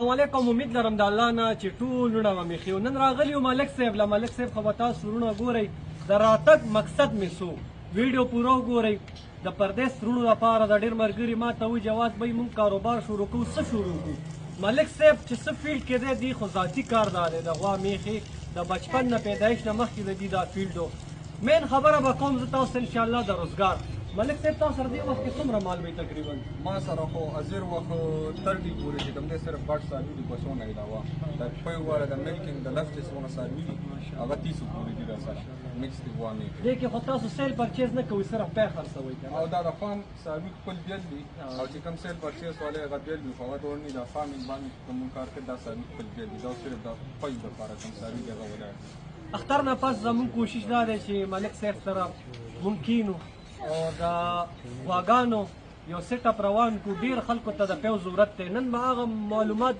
السلام علیکم. امید لرم د الله نه چې ټول وروڼه به مې ښه وي. نن راغلی یو ملک صاحب له. ملک صاحب خو به تاسو وروڼه ګورئ د راتګ مقصد مې څه ویډیو پوره وګورئ. د پردیس وروڼو لپاره د ډېر ملګري ما ته وایي جواز بهی موږ کاروبار شروع کوو. څه شروع کړو؟ ملک صاحب چې څه فیلډ کې دی دی خو ذاتي کار دا دی د غوا میښې د بچپن نه پیدایش نه مخکې د دې دا فیلډ و. مین خبره به کوم زه تاسو ته انشاءالله د روزګار. ملک صاحب تاسو سره دې وخت کې څومره مال وي تقریبا؟ ما سره خو ازیر وخت 30 پورې چې کوم دی صرف 8 سالو دي بسونه علاوه د پوی واره د ملکینګ د لفټ څونه سالو دي هغه 30 پورې دي راسره مکس دی وامه دې کې خو تاسو سیل پرچیز نه کوئ صرف پای خرڅوئ کنه او دا د فارم سالو خپل بیل دي او چې کوم سیل پرچیز والے هغه بیل دي خو دا ورني د فارمینګ باندې کوم کار کوي دا سالو خپل بیل دي دا صرف د پوی لپاره کوم سالو دی هغه ولاړ. اختر نه پس زموږ کوشش دا دی چې ملک صاحب سره ممکن او د غواګانو یو سیټ اپ روان کو. ډېر خلکو ته د پیو ضرورت دی. نن به هغه معلومات